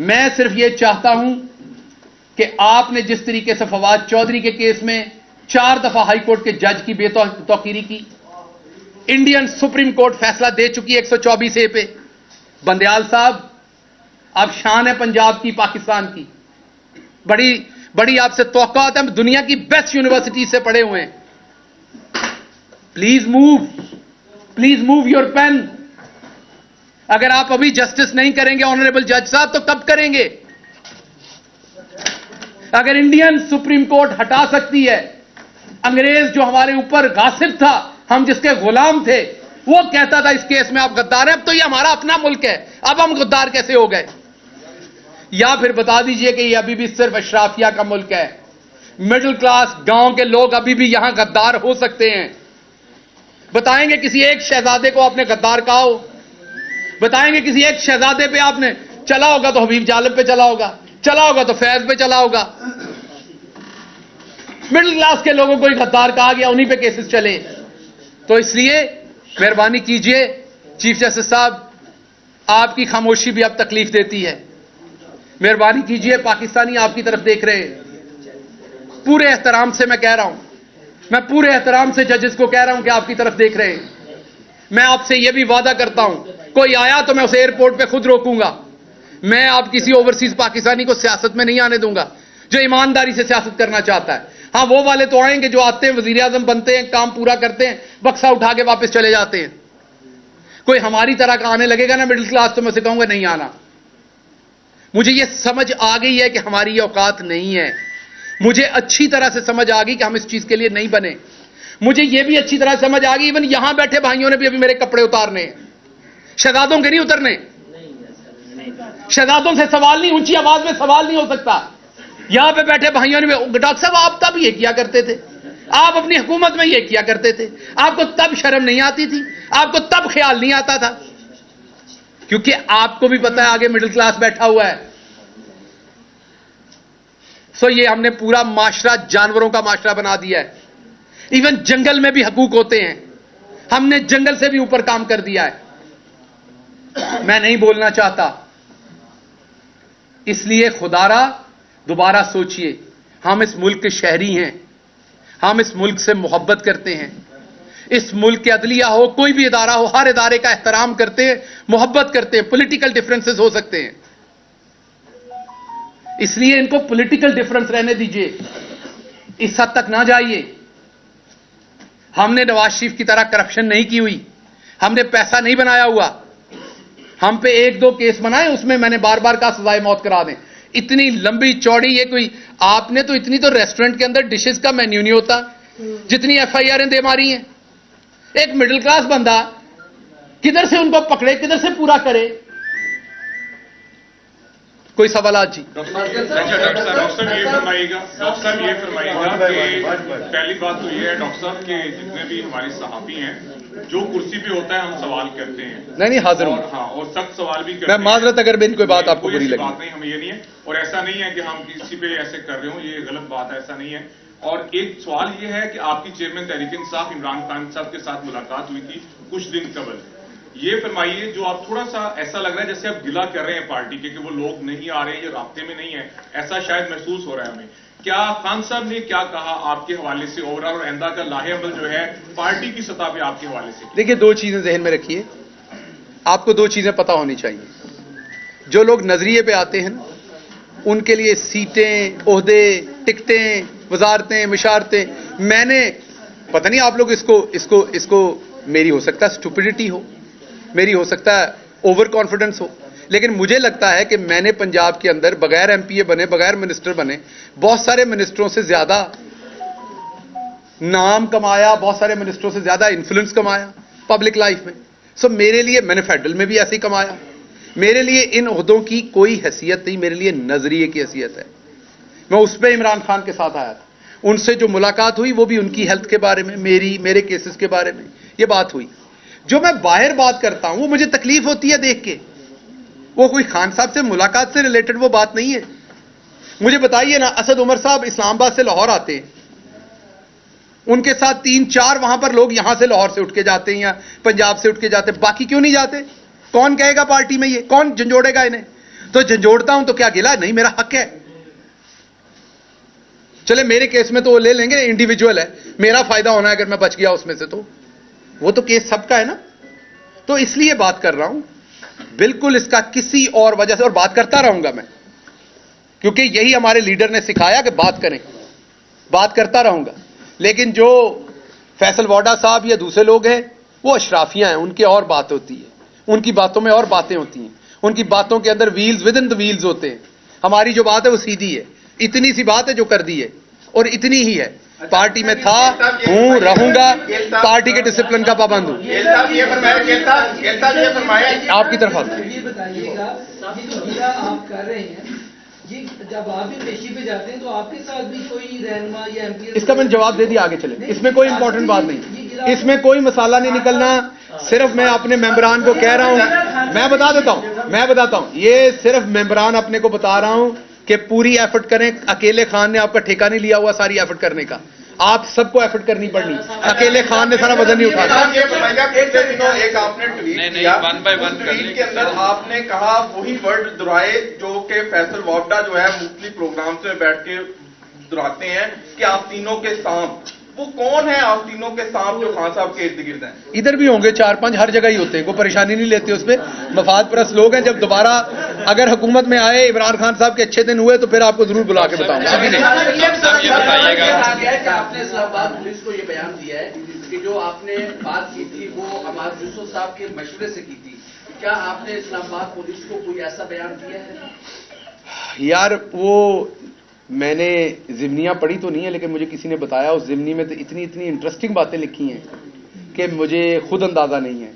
मैं सिर्फ यह चाहता हूं कि आपने जिस तरीके से फवाद चौधरी के केस में 4 दफा हाईकोर्ट के जज की बेतौकीरी की, इंडियन सुप्रीम कोर्ट फैसला दे चुकी है 124A पे। बंदयाल साहब, आप शान है पंजाब की, पाकिस्तान की, बड़ी बड़ी आपसे तौक़ात है, दुनिया की बेस्ट यूनिवर्सिटी से पढ़े हुए हैं। Please move your pen. अगर आप अभी जस्टिस नहीं करेंगे ऑनरेबल जज साहब, तो कब करेंगे? अगर इंडियन सुप्रीम कोर्ट हटा सकती है, अंग्रेज जो हमारे ऊपर गासिब था, हम जिसके गुलाम थे, वो कहता था इस केस में आप गद्दार हैं, अब तो ये हमारा अपना मुल्क है, अब हम गद्दार कैसे हो गए? या फिर बता दीजिए कि ये अभी भी सिर्फ अशराफिया का मुल्क है, मिडिल क्लास गांव के लोग अभी भी यहां गद्दार हो सकते हैं। बताएंगे किसी एक शहजादे को आपने गद्दार कहा हो? बताएंगे किसी एक शहजादे पे आपने चला होगा तो हबीब जालिब पे चला होगा, चला होगा तो फैज पे चला होगा। मिडिल क्लास के लोगों को ही गद्दार कहा गया, उन्हीं पे केसेस चले। तो इसलिए मेहरबानी कीजिए चीफ जस्टिस साहब, आपकी खामोशी भी अब तकलीफ देती है। मेहरबानी कीजिए, पाकिस्तानी आपकी तरफ देख रहे हैं। पूरे एहतराम से मैं कह रहा हूं, मैं पूरे एहतराम से जजेस को कह रहा हूं कि आपकी तरफ देख रहे हैं। मैं आपसे यह भी वादा करता हूं, कोई आया तो मैं उसे एयरपोर्ट पे खुद रोकूंगा। मैं आप किसी ओवरसीज पाकिस्तानी को सियासत में नहीं आने दूंगा जो ईमानदारी से सियासत करना चाहता है। हां, वो वाले तो आएंगे जो आते हैं, वजीर आजम बनते हैं, काम पूरा करते हैं, बक्सा उठा के वापस चले जाते हैं। कोई हमारी तरह का आने लगेगा ना मिडिल क्लास, तो मैं उसे कहूंगा नहीं आना। मुझे यह समझ आ गई है कि हमारी ये औकात नहीं है। मुझे अच्छी तरह से समझ आ गई कि हम इस चीज के लिए नहीं बने। मुझे यह भी अच्छी तरह समझ आ गई, इवन यहां बैठे भाइयों ने भी अभी मेरे कपड़े उतारने हैं, शहजादों के नहीं उतरने। शहजादों से सवाल नहीं, ऊंची आवाज में सवाल नहीं हो सकता। यहां पे बैठे भाइयों ने भी, डॉक्टर साहब आप तब ये किया करते थे, आप अपनी हुकूमत में ये किया करते थे, आपको तब शर्म नहीं आती थी, आपको तब ख्याल नहीं आता था। क्योंकि आपको भी पता है आगे मिडिल क्लास बैठा हुआ है। सो ये हमने पूरा माशरा जानवरों का माशरा बना दिया है। इवन जंगल में भी हकूक होते हैं, हमने जंगल से भी ऊपर काम कर दिया है। मैं नहीं बोलना चाहता, इसलिए खुदारा दोबारा सोचिए। हम इस मुल्क के शहरी हैं, हम इस मुल्क से मोहब्बत करते हैं। इस मुल्क के अदलिया हो, कोई भी इदारा हो, हर इदारे का एहतराम करते हैं, मोहब्बत करते हैं। पॉलिटिकल डिफरेंसेस हो सकते हैं, इसलिए इनको पॉलिटिकल डिफरेंस रहने दीजिए, इस हद तक ना जाइए। हमने नवाज शरीफ की तरह करप्शन नहीं की हुई, हमने पैसा नहीं बनाया हुआ। हम पे 1-2 केस बनाए, उसमें मैंने बार बार कहा सजाए मौत करा दें। इतनी लंबी चौड़ी ये कोई, आपने तो इतनी तो रेस्टोरेंट के अंदर डिशेस का मेन्यू नहीं होता जितनी एफआईआर दे मारी हैं। एक मिडिल क्लास बंदा किधर से उनको पकड़े, किधर से पूरा करे? कोई सवालात जी? डॉक्टर साहब ये फरमाइएगा कि पहली बात तो ये है डॉक्टर साहब कि जितने भी हमारे सहाफी हैं, जो कुर्सी पे होता है हम सवाल करते हैं। नहीं हाजिर हूं। हाँ, और सख्त सवाल भी करते हैं। मैं माजरत अगर मेरी कोई बात आपको बुरी लगी। बात नहीं, हमें ये नहीं है, और ऐसा नहीं है कि हम किसी पे ऐसे कर रहे हो, ये गलत बात है, ऐसा नहीं है। और एक सवाल ये है कि आपकी चेयरमैन तहरीक इंसाफ इमरान खान साहब के साथ मुलाकात हुई थी कुछ दिन कबल। ये फरमाइए, जो आप थोड़ा सा ऐसा लग रहा है जैसे आप गिला कर रहे हैं पार्टी के कि वो लोग नहीं आ रहे, ये राब्ते में नहीं है, ऐसा शायद महसूस हो रहा है हमें। क्या खान साहब ने क्या कहा आपके हवाले से ओवरऑल और आइंदा का लाहेअमल जो है पार्टी की सतह पे आपके हवाले से? देखिए, दो चीजें जहन में रखिए, आपको दो चीजें पता होनी चाहिए। जो लोग नजरिए पे आते हैं उनके लिए सीटें, ओहदे, टिकटें, वजारतें, मिशारतें, मैंने पता नहीं आप लोग इसको मेरी हो सकता है स्टुपिडिटी हो, मेरी हो सकता है ओवर कॉन्फिडेंस हो, लेकिन मुझे लगता है कि मैंने पंजाब के अंदर बगैर एमपीए बने, बगैर मिनिस्टर बने, बहुत सारे मिनिस्टरों से ज्यादा नाम कमाया, बहुत सारे मिनिस्टरों से ज्यादा इन्फ्लुएंस कमाया पब्लिक लाइफ में। सो मेरे लिए, मैंने फेडरल में भी ऐसे ही कमाया, मेरे लिए इन ओहदों की कोई हैसियत नहीं, मेरे लिए नजरिए की हैसियत है। मैं उस पर इमरान खान के साथ आया था, उनसे जो मुलाकात हुई वो भी उनकी हेल्थ के बारे में, मेरे केसेस के बारे में ये बात हुई। जो मैं बाहर बात करता हूं वो मुझे तकलीफ होती है देख के, वो कोई खान साहब से मुलाकात से रिलेटेड वो बात नहीं है। मुझे बताइए ना, असद उमर साहब इस्लामाबाद से लाहौर आते हैं, उनके साथ 3-4 वहां पर लोग यहां से लाहौर से उठ के जाते हैं या पंजाब से उठ के जाते हैं, बाकी क्यों नहीं जाते? कौन कहेगा पार्टी में, ये कौन झंझोड़ेगा इन्हें? तो झंझोड़ता हूं तो क्या गिला? नहीं, मेरा हक है। चले मेरे केस में तो वो ले लेंगे, इंडिविजुअल है, मेरा फायदा होना है अगर मैं बच गया उसमें से, तो वो तो केस सबका है ना। तो इसलिए बात कर रहा हूं, बिल्कुल इसका किसी और वजह से, और बात करता रहूंगा मैं, क्योंकि यही हमारे लीडर ने सिखाया कि बात करें, बात करता रहूंगा। लेकिन जो फैसल वाडा साहब या दूसरे लोग हैं वो अशराफियां हैं, उनकी और बात होती है, उनकी बातों में और बातें होती हैं, उनकी बातों के अंदर wheels with in the wheels होते हैं। हमारी जो बात है वो सीधी है, इतनी सी बात है जो कर दी है और इतनी ही है। पार्टी में था, हूं, रहूंगा, पार्टी के डिसिप्लिन का पाबंद हूं। आपकी तरफ आता है, ये बताइएगा, ये जो गिला आप कर रहे हैं, ये जब आप भी पेशी पे जाते हैं तो आपके साथ भी कोई रहनुमा या एमपी? इसका मैंने जवाब दे दिया, आगे चले। इसमें कोई इंपॉर्टेंट बात नहीं, इसमें कोई मसाला नहीं निकलना। सिर्फ मैं अपने मेंबरान को कह रहा हूं, मैं बताता हूं, ये सिर्फ मेंबरान अपने को बता रहा हूं कि पूरी एफर्ट करें। अकेले खान ने आपका ठेका नहीं लिया हुआ सारी एफर्ट करने का, आप सबको एफर्ट करनी पड़नी, अकेले खान ने सारा वजन नहीं उठाया। एक आपने ट्वीट किया, ट्वीट के अंदर आपने कहा वही वर्ड दोहराए जो कि फैसल वावडा जो है मुख्तलिफ प्रोग्राम्स में बैठ के दोहराते हैं कि आप तीनों के सांप। वो कौन है आप तीनों के सांप जो खान साहब के इर्द गिर्द हैं? इधर भी होंगे 4-5, हर जगह ही होते हैं, कोई परेशानी नहीं लेते उस पर। मफाद परस्त लोग हैं, जब दोबारा अगर हुकूमत में आए, इमरान खान साहब के अच्छे दिन हुए तो फिर आपको जरूर बुला के बताऊंगा। अभी नहीं। आपने इस्लामाबाद पुलिस को ये बयान दिया है कि जो आपने बात की थी वो अमाद यूसुफ साहब के मशवरे से की थी। क्या आपने इस्लामाबाद पुलिस को कोई ऐसा बयान दिया है? यार वो मैंने जिमनियां पढ़ी तो नहीं है, लेकिन मुझे किसी ने बताया उस जिमनी में तो इतनी इंटरेस्टिंग बातें लिखी हैं कि मुझे खुद अंदाजा नहीं है।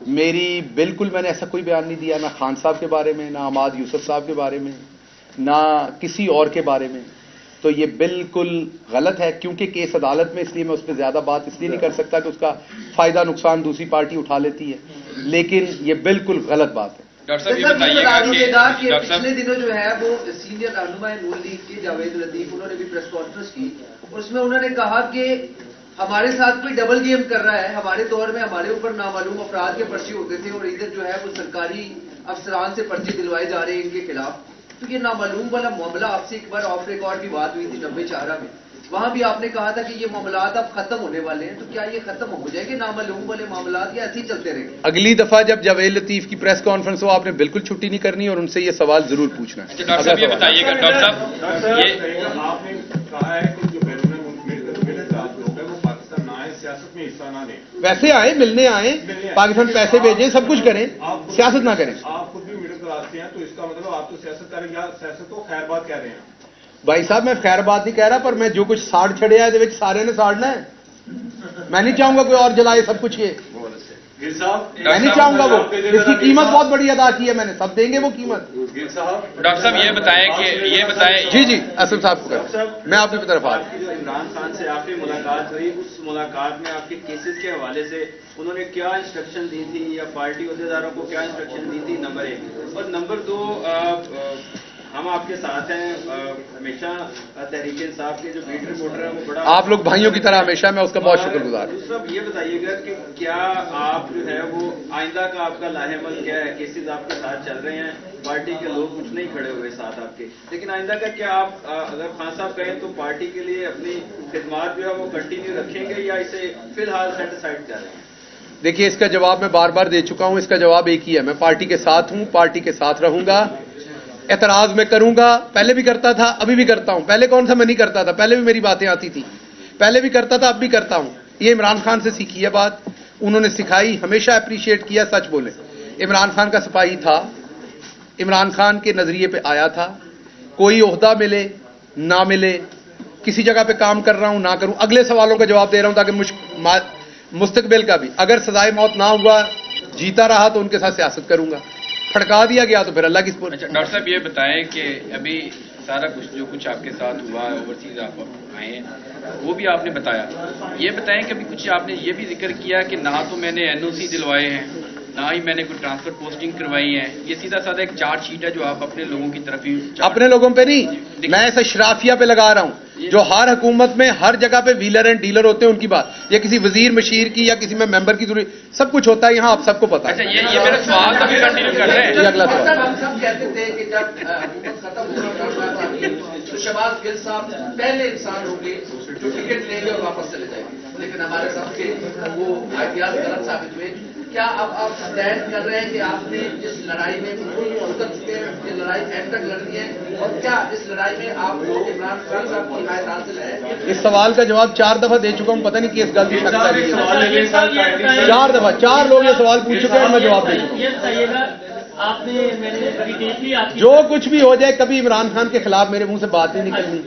मेरी बिल्कुल मैंने ऐसा कोई बयान नहीं दिया, ना खान साहब के बारे में, ना अमाद यूसुफ साहब के बारे में, ना किसी और के बारे में। तो ये बिल्कुल गलत है, क्योंकि केस अदालत में, इसलिए मैं उस पर ज्यादा बात इसलिए नहीं कर सकता कि उसका फायदा नुकसान दूसरी पार्टी उठा लेती है, लेकिन ये बिल्कुल गलत बात है। डॉक्टर साहब ये बताइएगा कि पिछले दिनों जो है वो सीनियर रहनुमा नून लीग के जावेद लतीफ, उन्होंने भी प्रेस कॉन्फ्रेंस की, उसमें उन्होंने कहा कि हमारे साथ कोई डबल गेम कर रहा है। हमारे दौर में हमारे ऊपर नामालूम अफराद के पर्चे होते थे और इधर जो है वो सरकारी अफसरान से पर्चे दिलवाए जा रहे हैं इनके खिलाफ। तो ये नामालूम वाला मामला, आपसे एक बार ऑफ रिकॉर्ड भी बात हुई थी 90-4 में, वहां भी आपने कहा था कि ये मामलात अब खत्म होने वाले हैं। तो क्या ये खत्म हो जाएंगे नामालूम वाले मामलात, या ऐसे ही चलते रहेंगे? अगली दफा जब जावेद लतीफ की प्रेस कॉन्फ्रेंस हो, आपने बिल्कुल छुट्टी नहीं करनी और उनसे ये सवाल जरूर पूछना है। डॉक्टर साहब ये बताइएगा, डॉक्टर साहब ये आपने कहा है कि जो बैरून मुल्क लोग हैं वो पाकिस्तान ना आए, सियासत में हिस्सा ना लें, वैसे आए, मिलने आए, पाकिस्तान पैसे भेजें, सब कुछ करें, सियासत ना करें। आप खुद भी मीडिया कराते हैं, तो इसका मतलब आप तो सियासत करें या सियासत को खैर बात कह रहे हैं? भाई साहब मैं खैर बात नहीं कह रहा, पर मैं जो कुछ साड़ छड़िया सारे ने साड़ना है। मैं नहीं चाहूंगा कोई और जलाए सब कुछ। ये मैं नहीं चाहूंगा वो, इसकी कीमत बहुत बड़ी अदा की है मैंने, सब देंगे वो कीमत। डॉक्टर साहब ये बताएं जी असम साहब को कर, मैं आपकी तरफ आ रहा हूं। जो इमरान खान से आपकी मुलाकात हुई, उस मुलाकात में आपके केसेस के हवाले से उन्होंने क्या इंस्ट्रक्शन दी थी या पार्टी अहदेदारों को क्या इंस्ट्रक्शन दी थी, नंबर 1। और नंबर 2, हम आपके साथ हैं हमेशा, तहरीक इंसाफ के जो बीट रिपोर्टर हैं वो बड़ा, आप लोग भाइयों की तरह हमेशा, मैं उसका बहुत शुक्रगुजार हूं। दूसरा ये बताइएगा कि क्या आप जो है वो आइंदा का आपका लाहेमल क्या है? केसेस आपके साथ चल रहे हैं, पार्टी के लोग कुछ नहीं खड़े हुए साथ आपके, लेकिन आइंदा का क्या आप अगर खान साहब कहें तो पार्टी के लिए अपनी खिदमात जो है वो कंटिन्यू रखेंगे या इसे फिलहाल सेट असाइड कर रहे हैं? देखिए, इसका जवाब मैं बार बार दे चुका हूं, इसका जवाब एक ही है, मैं पार्टी के साथ हूं, पार्टी के साथ रहूंगा। एतराज मैं करूंगा, पहले भी करता था, अभी भी करता हूं। पहले कौन सा मैं नहीं करता था, पहले भी मेरी बातें आती थी, पहले भी करता था, अब भी करता हूं। ये इमरान खान से सीखी है बात, उन्होंने सिखाई, हमेशा अप्रिशिएट किया। सच बोले, इमरान खान का सिपाही था, इमरान खान के नजरिए पे आया था। कोई ओहदा मिले ना मिले, किसी जगह पे काम कर रहा हूं ना करूं, अगले सवालों का जवाब दे रहा हूं ताकि मुस्तकबिल का भी, अगर सजाए मौत ना हुआ, जीता रहा तो उनके साथ सियासत करूंगा, फड़का दिया गया तो फिर अल्लाह की सुपुर्द। अच्छा डॉक्टर साहब ये बताएं कि अभी सारा कुछ जो कुछ आपके साथ हुआ है, ओवरसीज आप आए हैं, वो भी आपने बताया। ये बताएं कि अभी कुछ आपने ये भी जिक्र किया कि ना तो मैंने एनओसी दिलवाए हैं, ना ही मैंने कोई ट्रांसफर पोस्टिंग करवाई है। ये सीधा साधा एक चार्जशीट है जो आप अपने लोगों की तरफ ही, अपने लोगों पे नहीं, मैं ऐसा शराफिया पे लगा रहा हूं जो हर हुकूमत में हर जगह पे व्हीलर एंड डीलर होते हैं, उनकी बात, या किसी वजीर मशीर की या किसी में मेंबर की जरूरी, सब कुछ होता है यहाँ, आप सबको पता है। अच्छा ये मेरा सवाल अभी कंटिन्यू कर रहे हैं। अगला सवाल, हम सब कहते थे कि जब हुकूमत खत्म होगी तो शहबाज गिल साहब पहले इंसान होंगे जो टिकट लेंगे और वापस चले जाएंगे, लेकिन हमारे सबके वो आइडियाज गलत साबित हुए। क्या अब आप स्टैंड कर रहे हैं कि आपने इस लड़ाई में उतर चुके हैं, ये लड़ाई एंड तक लड़नी है, और क्या इस लड़ाई में आपको इमरान खान साहब की हिमायत हासिल है? इस सवाल का जवाब 4 दफा दे चुका हूं, पता नहीं किस गलती शक है। 4 दफा 4 लोग ये सवाल पूछ चुके हैं और मैं जवाब दे चुका हूं। आपने जो कुछ भी हो जाए, कभी इमरान खान के खिलाफ मेरे मुंह से बात नहीं निकलनी,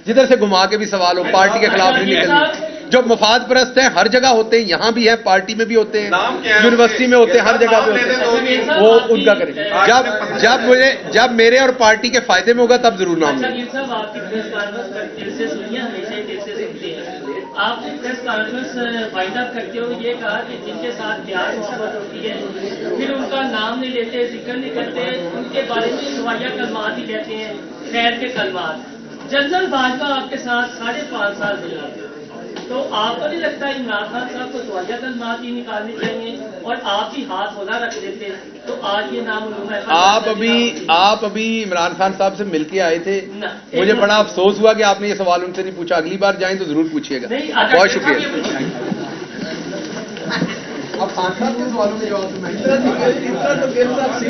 जिधर से घुमा के भी सवाल हो, पार्टी के खिलाफ नहीं निकलनी। जो मफाद परस्त हैं हर जगह होते हैं, यहां भी है, पार्टी में भी होते हैं, यूनिवर्सिटी में होते हैं, हर जगह पे होते हैं, वो उनका करें। जब मेरे और पार्टी के फायदे में होगा तब जरूर नाम लेंगे। आपने प्रेस कॉन्फ्रेंस वाइंड अप करते हुए ये कहा कि जिनके साथ प्यार मोहब्बत होती है फिर उनका नाम नहीं लेते, जिक्र नहीं करते, उनके बारे में सवाया कलमात ही कहते हैं, खैर के कलमात। जनरल भाजपा आपके साथ 5.5 साल मिला, तो आपको नहीं लगता इमरान खान साहब को सवाया कलमात ही निकालनी चाहिए और आप ही हाथ होला रख देते, तो आज ये नाम है। आप अभी इमरान खान साहब से मिलके आए थे, मुझे बड़ा अफसोस हुआ कि आपने ये सवाल उनसे नहीं पूछा। अगली बार जाएं तो जरूर पूछिएगा। बहुत शुक्रिया। अब खान साहब के सवालों में जवाब